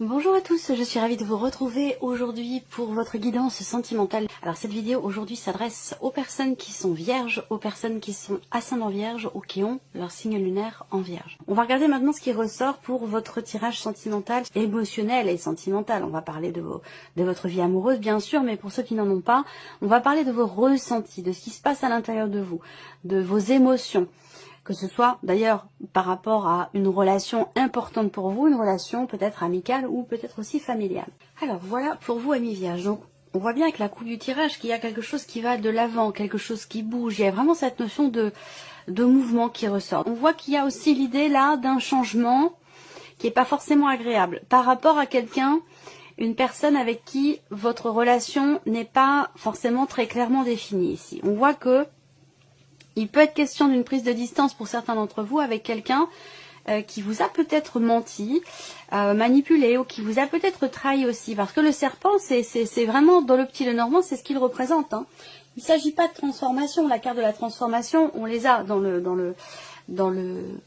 Bonjour à tous, je suis ravie de vous retrouver aujourd'hui pour votre guidance sentimentale. Alors cette vidéo aujourd'hui s'adresse aux personnes qui sont vierges, aux personnes qui sont ascendant vierge ou qui ont leur signe lunaire en vierge. On va regarder maintenant ce qui ressort pour votre tirage sentimental, émotionnel et sentimental. On va parler de votre vie amoureuse bien sûr, mais pour ceux qui n'en ont pas, on va parler de vos ressentis, de ce qui se passe à l'intérieur de vous, de vos émotions. Que ce soit d'ailleurs par rapport à une relation importante pour vous, une relation peut-être amicale ou peut-être aussi familiale. Alors voilà pour vous amis vierges. Donc on voit bien avec la coupe du tirage qu'il y a quelque chose qui va de l'avant, quelque chose qui bouge. Il y a vraiment cette notion de mouvement qui ressort. On voit qu'il y a aussi l'idée là d'un changement qui n'est pas forcément agréable par rapport à quelqu'un, une personne avec qui votre relation n'est pas forcément très clairement définie ici. On voit que il peut être question d'une prise de distance pour certains d'entre vous avec quelqu'un qui vous a peut-être menti, manipulé ou qui vous a peut-être trahi aussi. Parce que le serpent, c'est vraiment dans le petit Lenormand, c'est ce qu'il représente. Hein. Il ne s'agit pas de transformation. La carte de la transformation, on les a dans le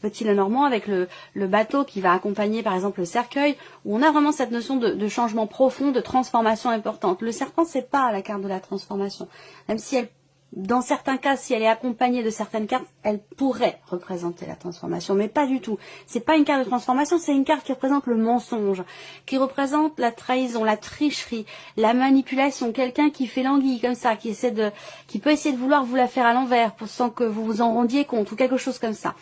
petit Lenormand avec le bateau qui va accompagner par exemple le cercueil, où on a vraiment cette notion de changement profond, de transformation importante. Le serpent, c'est pas la carte de la transformation. Même si elle, dans certains cas, si elle est accompagnée de certaines cartes, elle pourrait représenter la transformation, mais pas du tout. C'est pas une carte de transformation, c'est une carte qui représente le mensonge, qui représente la trahison, la tricherie, la manipulation, quelqu'un qui fait l'anguille comme ça, qui peut essayer de vouloir vous la faire à l'envers, sans que vous vous en rendiez compte, ou quelque chose comme ça.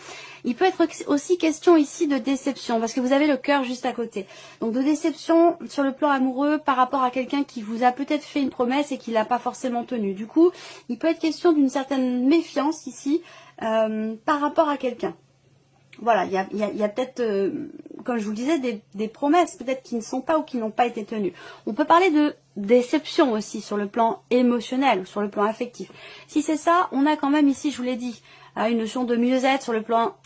Il peut être aussi question ici de déception, parce que vous avez le cœur juste à côté. Donc de déception sur le plan amoureux par rapport à quelqu'un qui vous a peut-être fait une promesse et qui l'a pas forcément tenue. Du coup, il peut être question d'une certaine méfiance ici par rapport à quelqu'un. Voilà, il y a peut-être, comme je vous le disais, des promesses peut-être qui ne sont pas ou qui n'ont pas été tenues. On peut parler de déception aussi sur le plan émotionnel ou sur le plan affectif. Si c'est ça, on a quand même ici, je vous l'ai dit, une notion de mieux-être sur le plan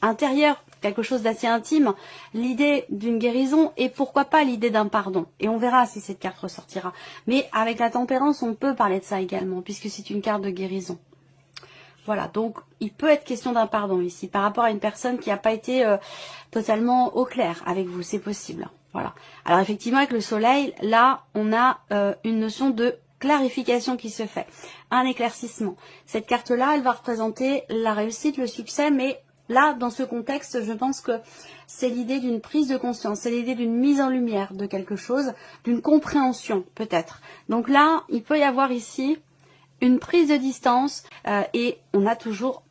intérieur, quelque chose d'assez intime, l'idée d'une guérison et pourquoi pas l'idée d'un pardon. Et on verra si cette carte ressortira. Mais avec la tempérance, on peut parler de ça également, puisque c'est une carte de guérison. Voilà, donc il peut être question d'un pardon ici, par rapport à une personne qui n'a pas été totalement au clair avec vous, c'est possible. Voilà. Alors effectivement, avec le soleil, là, on a une notion de clarification qui se fait, un éclaircissement. Cette carte-là, elle va représenter la réussite, le succès, mais là, dans ce contexte, je pense que c'est l'idée d'une prise de conscience, c'est l'idée d'une mise en lumière de quelque chose, d'une compréhension peut-être. Donc là, il peut y avoir ici une prise de distance et on a toujours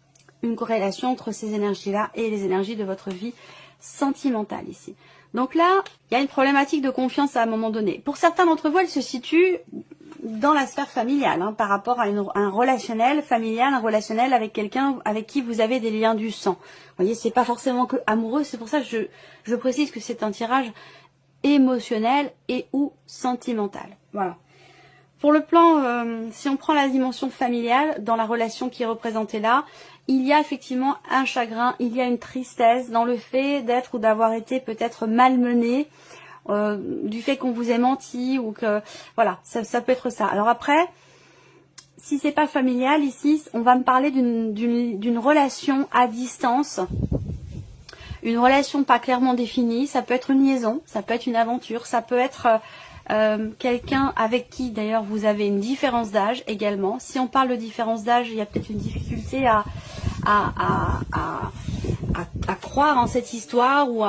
une corrélation entre ces énergies-là et les énergies de votre vie sentimentale ici. Donc là, il y a une problématique de confiance à un moment donné. Pour certains d'entre vous, elle se situe dans la sphère familiale, hein, par rapport à un relationnel familial, un relationnel avec quelqu'un avec qui vous avez des liens du sang. Vous voyez, c'est pas forcément que amoureux, c'est pour ça que je précise que c'est un tirage émotionnel et ou sentimental. Voilà. Pour le plan, si on prend la dimension familiale, dans la relation qui est représentée là, il y a effectivement un chagrin, il y a une tristesse dans le fait d'être ou d'avoir été peut-être malmené, du fait qu'on vous ait menti ou que voilà, ça peut être ça. Alors après, si c'est pas familial ici, on va me parler d'une relation à distance, une relation pas clairement définie. Ça peut être une liaison, ça peut être une aventure, ça peut être quelqu'un avec qui d'ailleurs vous avez une différence d'âge également. Si on parle de différence d'âge, il y a peut-être une difficulté à croire en cette histoire ou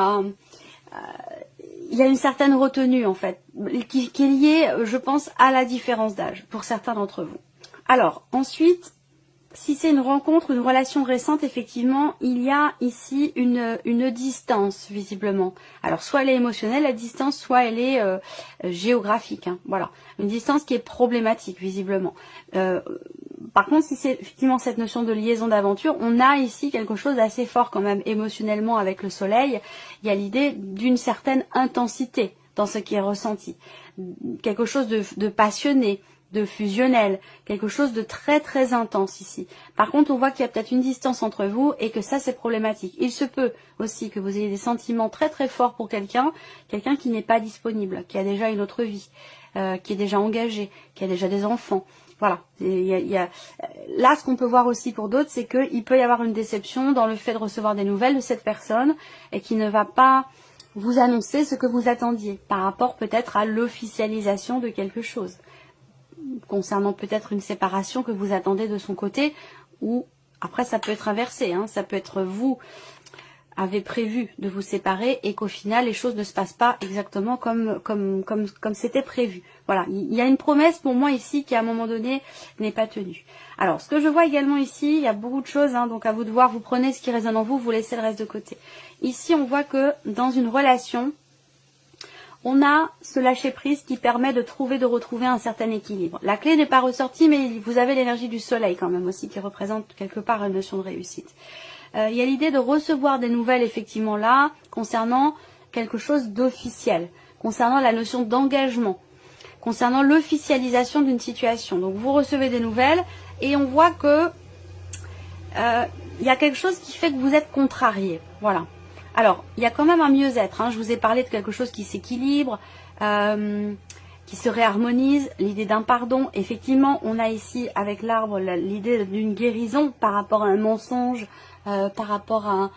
il y a une certaine retenue en fait, qui est liée, je pense, à la différence d'âge pour certains d'entre vous. Alors, ensuite, si c'est une rencontre, une relation récente, effectivement, il y a ici une distance, visiblement. Alors, soit elle est émotionnelle, la distance, soit elle est géographique. Hein, voilà, une distance qui est problématique, visiblement. Par contre, si c'est effectivement cette notion de liaison d'aventure, on a ici quelque chose d'assez fort quand même émotionnellement avec le soleil. Il y a l'idée d'une certaine intensité dans ce qui est ressenti. Quelque chose de passionné, de fusionnel, quelque chose de très très intense ici. Par contre, on voit qu'il y a peut-être une distance entre vous et que ça c'est problématique. Il se peut aussi que vous ayez des sentiments très très forts pour quelqu'un qui n'est pas disponible, qui a déjà une autre vie, qui est déjà engagé, qui a déjà des enfants. Voilà. Là, ce qu'on peut voir aussi pour d'autres, c'est qu'il peut y avoir une déception dans le fait de recevoir des nouvelles de cette personne et qui ne va pas vous annoncer ce que vous attendiez par rapport peut-être à l'officialisation de quelque chose, concernant peut-être une séparation que vous attendez de son côté, ou après ça peut être inversé, hein, ça peut être vous avez prévu de vous séparer et qu'au final les choses ne se passent pas exactement comme c'était prévu. Voilà, il y a une promesse pour moi ici qui à un moment donné n'est pas tenue. Alors ce que je vois également ici, il y a beaucoup de choses, hein, donc à vous de voir, vous prenez ce qui résonne en vous, vous laissez le reste de côté. Ici on voit que dans une relation, on a ce lâcher prise qui permet de retrouver un certain équilibre. La clé n'est pas ressortie, mais vous avez l'énergie du soleil quand même aussi qui représente quelque part une notion de réussite. Il y a l'idée de recevoir des nouvelles effectivement là, concernant quelque chose d'officiel, concernant la notion d'engagement, concernant l'officialisation d'une situation. Donc vous recevez des nouvelles et on voit que il y a quelque chose qui fait que vous êtes contrarié. Voilà. Alors, il y a quand même un mieux-être. Hein. Je vous ai parlé de quelque chose qui s'équilibre, qui se réharmonise, l'idée d'un pardon. Effectivement, on a ici avec l'arbre l'idée d'une guérison par rapport à un mensonge, par rapport à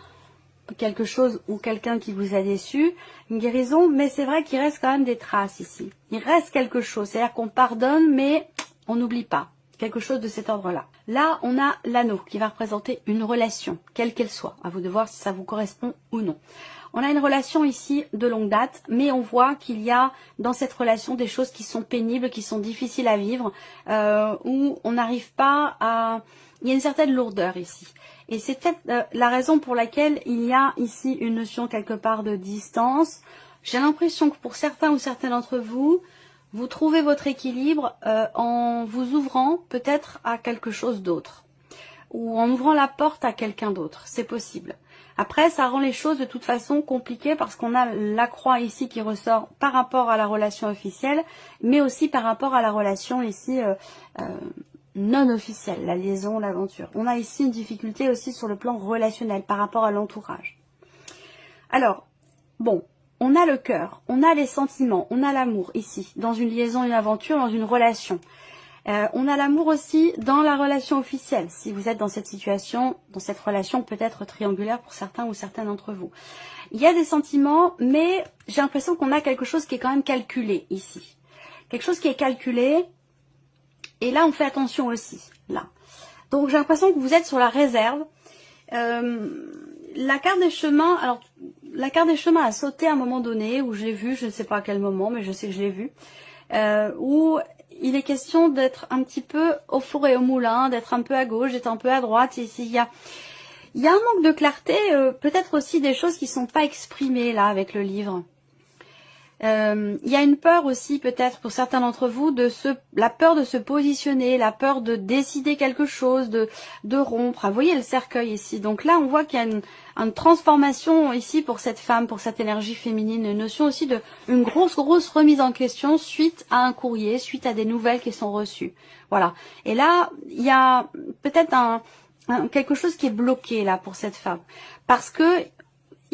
quelque chose ou quelqu'un qui vous a déçu. Une guérison, mais c'est vrai qu'il reste quand même des traces ici. Il reste quelque chose, c'est-à-dire qu'on pardonne, mais on n'oublie pas. Quelque chose de cet ordre-là. Là, on a l'anneau qui va représenter une relation, quelle qu'elle soit. À vous de voir si ça vous correspond ou non. On a une relation ici de longue date, mais on voit qu'il y a dans cette relation des choses qui sont pénibles, qui sont difficiles à vivre, où on n'arrive pas à... Il y a une certaine lourdeur ici. Et c'est peut-être la raison pour laquelle il y a ici une notion quelque part de distance. J'ai l'impression que pour certains ou certaines d'entre vous, vous trouvez votre équilibre en vous ouvrant peut-être à quelque chose d'autre ou en ouvrant la porte à quelqu'un d'autre, c'est possible. Après, ça rend les choses de toute façon compliquées parce qu'on a la croix ici qui ressort par rapport à la relation officielle, mais aussi par rapport à la relation ici non officielle, la liaison, l'aventure. On a ici une difficulté aussi sur le plan relationnel par rapport à l'entourage. Alors, bon. On a le cœur, on a les sentiments, on a l'amour ici, dans une liaison, une aventure, dans une relation. On a l'amour aussi dans la relation officielle, si vous êtes dans cette situation, dans cette relation peut-être triangulaire pour certains ou certaines d'entre vous. Il y a des sentiments, mais j'ai l'impression qu'on a quelque chose qui est quand même calculé ici. Quelque chose qui est calculé, et là on fait attention aussi, là. Donc j'ai l'impression que vous êtes sur la réserve. La carte des chemins, alors la carte des chemins a sauté à un moment donné, où je l'ai vu, je ne sais pas à quel moment, mais je sais que je l'ai vu, où il est question d'être un petit peu au four et au moulin, d'être un peu à gauche, d'être un peu à droite. Ici, il y a un manque de clarté, peut-être aussi des choses qui ne sont pas exprimées là avec le livre. Il y a une peur aussi peut-être pour certains d'entre vous, la peur de se positionner, la peur de décider quelque chose, de rompre. Vous voyez le cercueil ici. Donc là, on voit qu'il y a une transformation ici pour cette femme, pour cette énergie féminine. Une notion aussi de une grosse remise en question suite à un courrier, suite à des nouvelles qui sont reçues. Voilà. Et là, il y a peut-être quelque chose qui est bloqué là pour cette femme. Parce que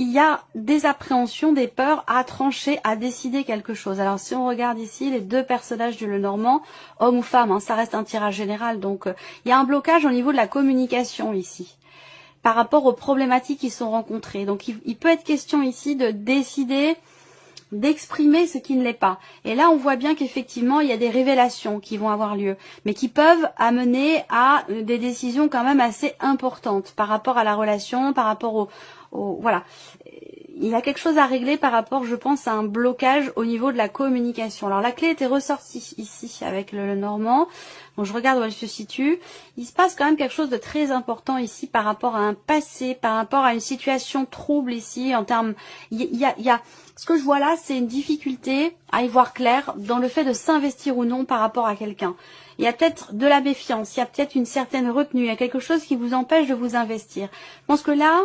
il y a des appréhensions, des peurs à trancher, à décider quelque chose. Alors si on regarde ici les deux personnages du Lenormand, homme ou femme, hein, ça reste un tirage général, donc il y a un blocage au niveau de la communication ici, par rapport aux problématiques qui sont rencontrées. Donc il peut être question ici de décider, d'exprimer ce qui ne l'est pas. Et là on voit bien qu'effectivement il y a des révélations qui vont avoir lieu, mais qui peuvent amener à des décisions quand même assez importantes par rapport à la relation, par rapport voilà, il y a quelque chose à régler par rapport, je pense, à un blocage au niveau de la communication. Alors la clé était ressortie ici avec le Normand. Donc je regarde où elle se situe. Il se passe quand même quelque chose de très important ici par rapport à un passé, par rapport à une situation trouble ici en termes. Il y a ce que je vois là, c'est une difficulté à y voir clair dans le fait de s'investir ou non par rapport à quelqu'un. Il y a peut-être de la méfiance, il y a peut-être une certaine retenue, il y a quelque chose qui vous empêche de vous investir. Je pense que là,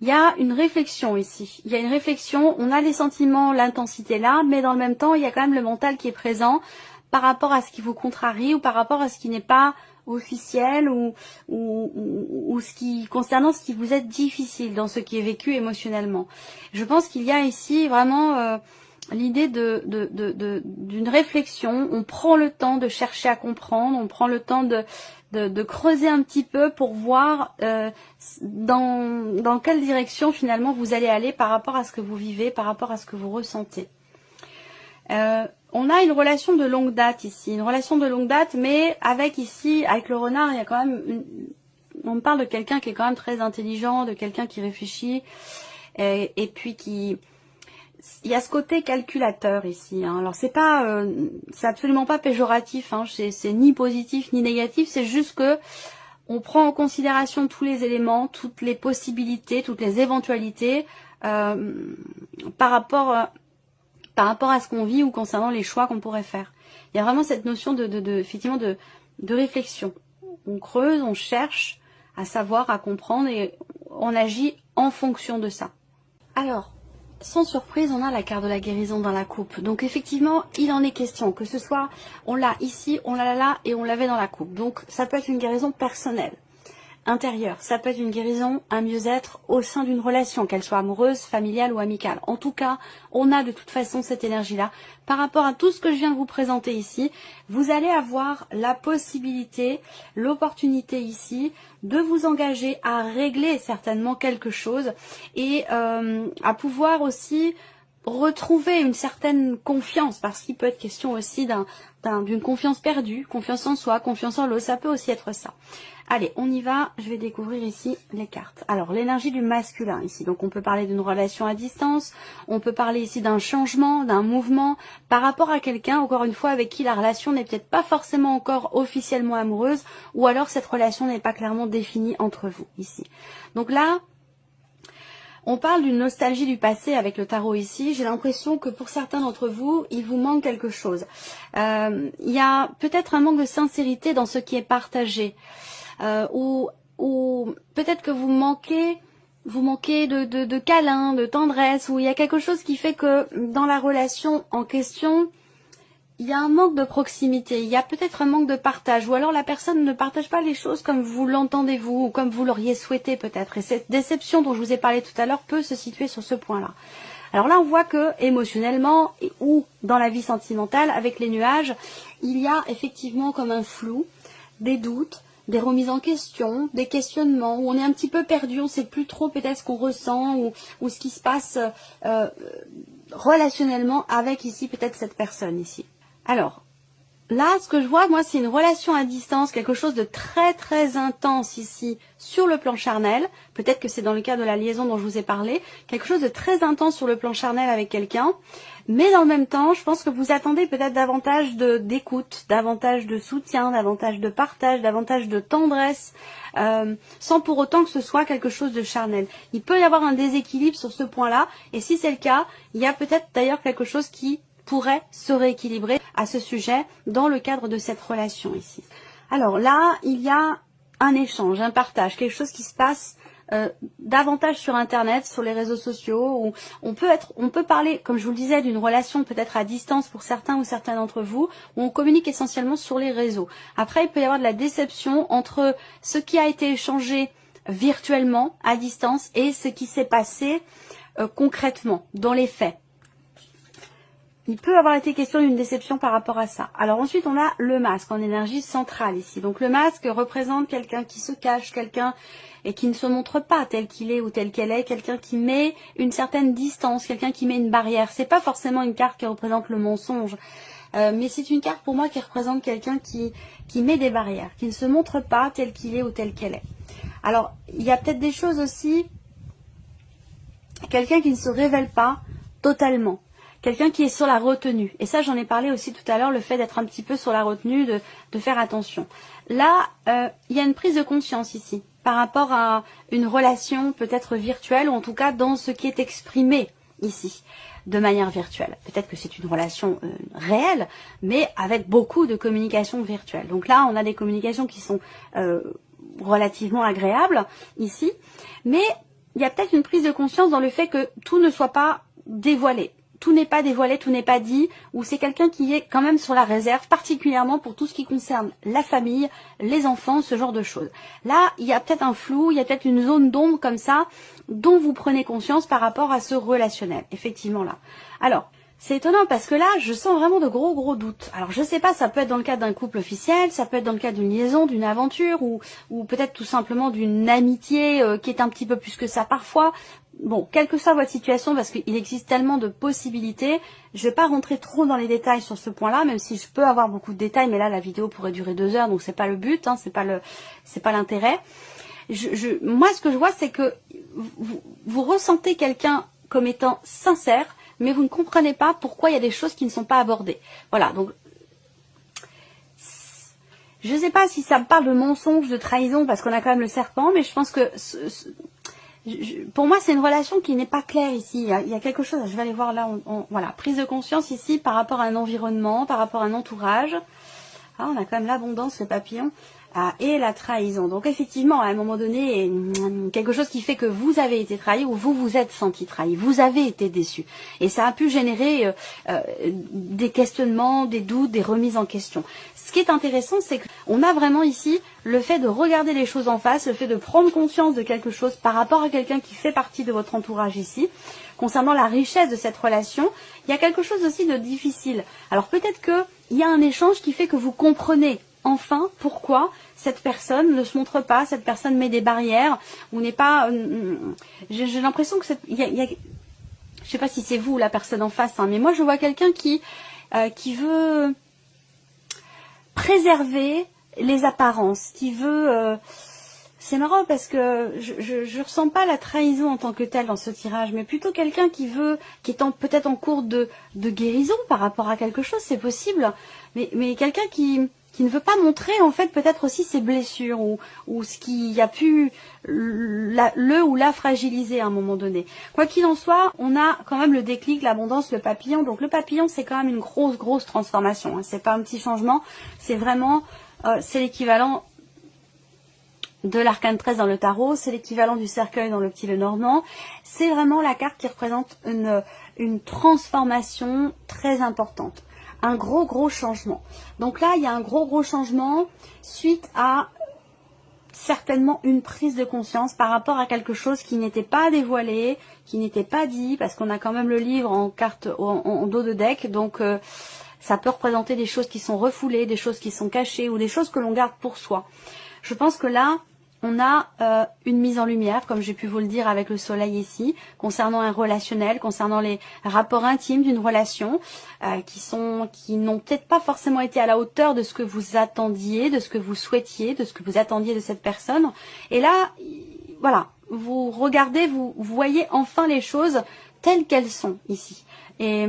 il y a une réflexion ici. Il y a une réflexion, on a les sentiments, l'intensité là, mais dans le même temps, il y a quand même le mental qui est présent par rapport à ce qui vous contrarie ou par rapport à ce qui n'est pas officiel ou concernant ce qui vous est difficile dans ce qui est vécu émotionnellement. Je pense qu'il y a ici vraiment l'idée d'une réflexion. On prend le temps de chercher à comprendre, on prend le temps de creuser un petit peu pour voir dans quelle direction finalement vous allez aller par rapport à ce que vous vivez, par rapport à ce que vous ressentez. On a une relation de longue date ici, une relation de longue date, mais avec le renard, il y a quand même on me parle de quelqu'un qui est quand même très intelligent, de quelqu'un qui réfléchit, et puis il y a ce côté calculateur ici. Hein. Alors c'est absolument pas péjoratif, hein. C'est ni positif ni négatif, c'est juste que on prend en considération tous les éléments, toutes les possibilités, toutes les éventualités par rapport à ce qu'on vit ou concernant les choix qu'on pourrait faire. Il y a vraiment cette notion effectivement de réflexion. On creuse, on cherche à savoir, à comprendre et on agit en fonction de ça. Alors, sans surprise, on a la carte de la guérison dans la coupe. Donc effectivement, il en est question, que ce soit, on l'a ici, on l'a là et on l'avait dans la coupe. Donc ça peut être une guérison personnelle, intérieure. Ça peut être une guérison, un mieux-être au sein d'une relation, qu'elle soit amoureuse, familiale ou amicale. En tout cas, on a de toute façon cette énergie-là. Par rapport à tout ce que je viens de vous présenter ici, vous allez avoir la possibilité, l'opportunité ici de vous engager à régler certainement quelque chose et à pouvoir aussi retrouver une certaine confiance, parce qu'il peut être question aussi d'une confiance perdue, confiance en soi, confiance en l'autre, ça peut aussi être ça. Allez, on y va, je vais découvrir ici les cartes. Alors, l'énergie du masculin ici, donc on peut parler d'une relation à distance, on peut parler ici d'un changement, d'un mouvement, par rapport à quelqu'un, encore une fois, avec qui la relation n'est peut-être pas forcément encore officiellement amoureuse, ou alors cette relation n'est pas clairement définie entre vous, ici. Donc là, on parle d'une nostalgie du passé avec le tarot ici. J'ai l'impression que pour certains d'entre vous, il vous manque quelque chose. Il y a peut-être un manque de sincérité dans ce qui est partagé. Ou peut-être que vous manquez de câlin, de tendresse, ou il y a quelque chose qui fait que dans la relation en question, il y a un manque de proximité, il y a peut-être un manque de partage, ou alors la personne ne partage pas les choses comme vous l'entendez vous, ou comme vous l'auriez souhaité peut-être. Et cette déception dont je vous ai parlé tout à l'heure peut se situer sur ce point-là. Alors là, on voit que émotionnellement, ou dans la vie sentimentale, avec les nuages, il y a effectivement comme un flou, des doutes, des remises en question, des questionnements, où on est un petit peu perdu, on ne sait plus trop peut-être ce qu'on ressent, ou ce qui se passe relationnellement avec ici peut-être cette personne ici. Alors, là, ce que je vois, moi, c'est une relation à distance, quelque chose de très très intense ici, sur le plan charnel. Peut-être que c'est dans le cas de la liaison dont je vous ai parlé. Quelque chose de très intense sur le plan charnel avec quelqu'un. Mais dans le même temps, je pense que vous attendez peut-être davantage d'écoute, davantage de soutien, davantage de partage, davantage de tendresse, sans pour autant que ce soit quelque chose de charnel. Il peut y avoir un déséquilibre sur ce point-là. Et si c'est le cas, il y a peut-être d'ailleurs quelque chose qui pourrait se rééquilibrer à ce sujet dans le cadre de cette relation ici. Alors là, il y a un échange, un partage, quelque chose qui se passe davantage sur Internet, sur les réseaux sociaux, où on peut parler, comme je vous le disais, d'une relation peut-être à distance pour certains ou certains d'entre vous, où on communique essentiellement sur les réseaux. Après, il peut y avoir de la déception entre ce qui a été échangé virtuellement, à distance, et ce qui s'est passé concrètement, dans les faits. Il peut avoir été question d'une déception par rapport à ça. Alors ensuite, on a le masque en énergie centrale ici. Donc le masque représente quelqu'un qui se cache, quelqu'un et qui ne se montre pas tel qu'il est ou tel qu'elle est, quelqu'un qui met une certaine distance, quelqu'un qui met une barrière. C'est pas forcément une carte qui représente le mensonge, mais c'est une carte pour moi qui représente quelqu'un qui met des barrières, qui ne se montre pas tel qu'il est ou tel qu'elle est. Alors, il y a peut-être des choses aussi, quelqu'un qui ne se révèle pas totalement. Quelqu'un qui est sur la retenue. Et ça, j'en ai parlé aussi tout à l'heure, le fait d'être un petit peu sur la retenue, de faire attention. Là, il y a une prise de conscience ici, par rapport à une relation peut-être virtuelle, ou en tout cas dans ce qui est exprimé ici, de manière virtuelle. Peut-être que c'est une relation réelle, mais avec beaucoup de communication virtuelle. Donc là, on a des communications qui sont relativement agréables ici, mais il y a peut-être une prise de conscience dans le fait que tout ne soit pas dévoilé. Tout n'est pas dévoilé, tout n'est pas dit, ou c'est quelqu'un qui est quand même sur la réserve, particulièrement pour tout ce qui concerne la famille, les enfants, ce genre de choses. Là, il y a peut-être un flou, il y a peut-être une zone d'ombre comme ça, dont vous prenez conscience par rapport à ce relationnel, effectivement là. Alors, C'est étonnant parce que là, je sens vraiment de gros doutes. Alors je sais pas, ça peut être dans le cadre d'un couple officiel, ça peut être dans le cadre d'une liaison, d'une aventure, ou peut-être tout simplement d'une amitié qui est un petit peu plus que ça parfois. Bon, quelle que soit votre situation, parce qu'il existe tellement de possibilités, je vais pas rentrer trop dans les détails sur ce point-là, même si je peux avoir beaucoup de détails, mais là la vidéo pourrait durer 2 heures, donc c'est pas le but, hein, c'est pas l'intérêt. Moi, ce que je vois, c'est que vous ressentez quelqu'un comme étant sincère, mais vous ne comprenez pas pourquoi il y a des choses qui ne sont pas abordées. Voilà, donc je ne sais pas si ça me parle de mensonge, de trahison, parce qu'on a quand même le serpent, mais je pense que pour moi, c'est une relation qui n'est pas claire ici. Il y a quelque chose, je vais aller voir là, voilà, prise de conscience ici par rapport à un environnement, par rapport à un entourage. Ah, on a quand même l'abondance, le papillon. Et la trahison. Donc effectivement, à un moment donné, quelque chose qui fait que vous avez été trahi ou vous vous êtes senti trahi, vous avez été déçu. Et ça a pu générer des questionnements, des doutes, des remises en question. Ce qui est intéressant, c'est qu'on a vraiment ici le fait de regarder les choses en face, le fait de prendre conscience de quelque chose par rapport à quelqu'un qui fait partie de votre entourage ici. Concernant la richesse de cette relation, il y a quelque chose aussi de difficile. Alors peut-être qu'il y a un échange qui fait que vous comprenez enfin pourquoi cette personne ne se montre pas, cette personne met des barrières, ou n'est pas... J'ai l'impression que je sais pas si c'est vous ou la personne en face, hein, mais moi je vois quelqu'un qui veut préserver les apparences, qui veut... c'est marrant parce que je ressens pas la trahison en tant que telle dans ce tirage, mais plutôt quelqu'un qui est peut-être en cours de guérison par rapport à quelque chose, c'est possible, mais quelqu'un qui ne veut pas montrer en fait peut-être aussi ses blessures ou ce qui a pu le ou la fragiliser à un moment donné. Quoi qu'il en soit, on a quand même le déclic, l'abondance, le papillon. Donc le papillon, c'est quand même une grosse transformation, hein. C'est pas un petit changement, c'est vraiment c'est l'équivalent de l'arcane 13 dans le tarot, c'est l'équivalent du cercueil dans le petit Lenormand. C'est vraiment la carte qui représente une transformation très importante. Un gros changement. Donc là, il y a un gros changement suite à certainement une prise de conscience par rapport à quelque chose qui n'était pas dévoilé, qui n'était pas dit, parce qu'on a quand même le livre en carte en dos de deck, donc ça peut représenter des choses qui sont refoulées, des choses qui sont cachées ou des choses que l'on garde pour soi. Je pense que là, on a une mise en lumière, comme j'ai pu vous le dire avec le soleil ici, concernant un relationnel, concernant les rapports intimes d'une relation, qui n'ont peut-être pas forcément été à la hauteur de ce que vous attendiez, de ce que vous souhaitiez, de ce que vous attendiez de cette personne. Et là, voilà, vous regardez, vous voyez enfin les choses telles qu'elles sont ici. Et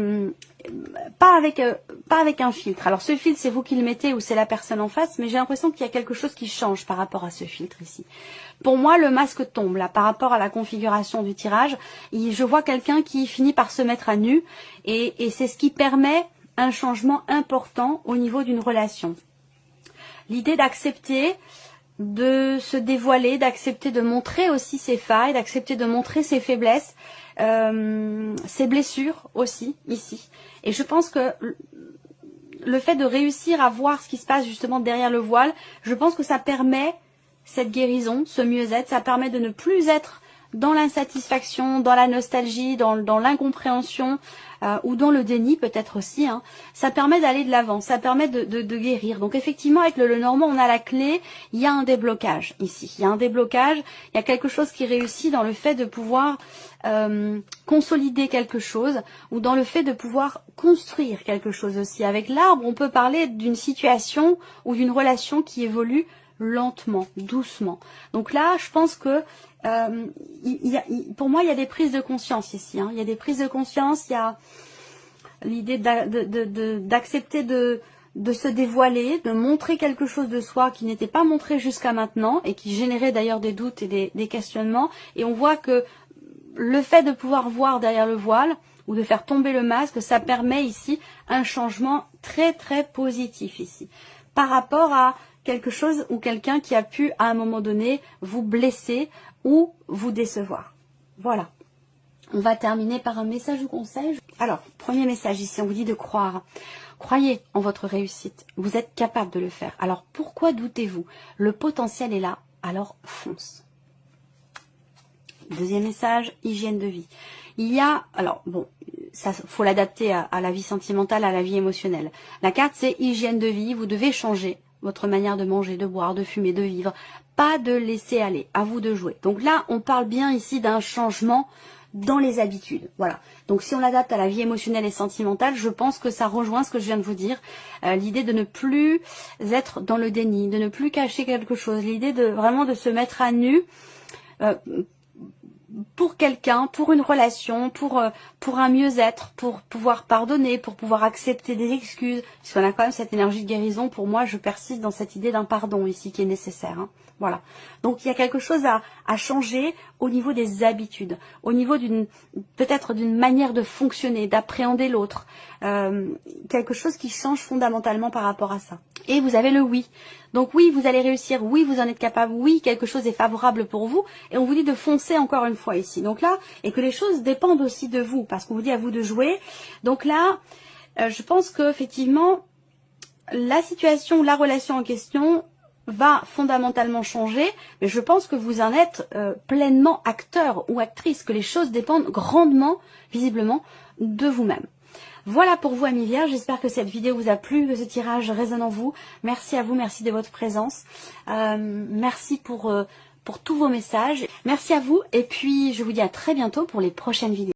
pas avec un filtre. Alors ce filtre, c'est vous qui le mettez ou c'est la personne en face, mais j'ai l'impression qu'il y a quelque chose qui change par rapport à ce filtre ici. Pour moi, le masque tombe là par rapport à la configuration du tirage. Je vois quelqu'un qui finit par se mettre à nu et c'est ce qui permet un changement important au niveau d'une relation. L'idée d'accepter de se dévoiler, d'accepter de montrer aussi ses failles, d'accepter de montrer ses faiblesses, ses blessures aussi ici. Et je pense que le fait de réussir à voir ce qui se passe justement derrière le voile, je pense que ça permet cette guérison, ce mieux-être, ça permet de ne plus être dans l'insatisfaction, dans la nostalgie, dans l'incompréhension ou dans le déni peut-être aussi. Hein. Ça permet d'aller de l'avant, ça permet de guérir. Donc effectivement avec le Lenormand on a la clé, il y a un déblocage ici. Il y a un déblocage, il y a quelque chose qui réussit dans le fait de pouvoir consolider quelque chose ou dans le fait de pouvoir construire quelque chose aussi. Avec l'arbre on peut parler d'une situation ou d'une relation qui évolue lentement, doucement. Donc là, je pense que pour moi, il y a des prises de conscience ici. Hein. Il y a des prises de conscience, il y a l'idée d'accepter de se dévoiler, de montrer quelque chose de soi qui n'était pas montré jusqu'à maintenant et qui générait d'ailleurs des doutes et des questionnements. Et on voit que le fait de pouvoir voir derrière le voile ou de faire tomber le masque, ça permet ici un changement très positif ici. Par rapport à quelque chose ou quelqu'un qui a pu à un moment donné vous blesser ou vous décevoir. Voilà. On va terminer par un message ou conseil. Alors, premier message ici, on vous dit de croire. Croyez en votre réussite. Vous êtes capable de le faire. Alors, pourquoi doutez-vous? Le potentiel est là, alors fonce. Deuxième message, hygiène de vie. Il y a, alors bon, ça faut l'adapter à la vie sentimentale, à la vie émotionnelle. La carte, c'est hygiène de vie. Vous devez changer votre manière de manger, de boire, de fumer, de vivre. Pas de laisser aller. À vous de jouer. Donc là, on parle bien ici d'un changement dans les habitudes. Voilà. Donc si on l'adapte à la vie émotionnelle et sentimentale, je pense que ça rejoint ce que je viens de vous dire. L'idée de ne plus être dans le déni, de ne plus cacher quelque chose. L'idée de vraiment de se mettre à nu pour quelqu'un, pour une relation, pour un mieux-être, pour pouvoir pardonner, pour pouvoir accepter des excuses. Puisqu'on a quand même cette énergie de guérison. Pour moi, je persiste dans cette idée d'un pardon ici qui est nécessaire. Hein. Voilà. Donc il y a quelque chose à changer au niveau des habitudes, au niveau peut-être d'une manière de fonctionner, d'appréhender l'autre. Quelque chose qui change fondamentalement par rapport à ça. Et vous avez le oui. Donc oui, vous allez réussir, oui, vous en êtes capable, oui, quelque chose est favorable pour vous. Et on vous dit de foncer encore une fois ici. Donc là, et que les choses dépendent aussi de vous, parce qu'on vous dit à vous de jouer. Donc là, je pense qu'effectivement, la situation, la relation en question va fondamentalement changer, mais je pense que vous en êtes pleinement acteur ou actrice, que les choses dépendent grandement, visiblement, de vous-même. Voilà pour vous, amis vierges. J'espère que cette vidéo vous a plu, que ce tirage résonne en vous. Merci à vous, merci de votre présence. Merci pour tous vos messages. Merci à vous et puis je vous dis à très bientôt pour les prochaines vidéos.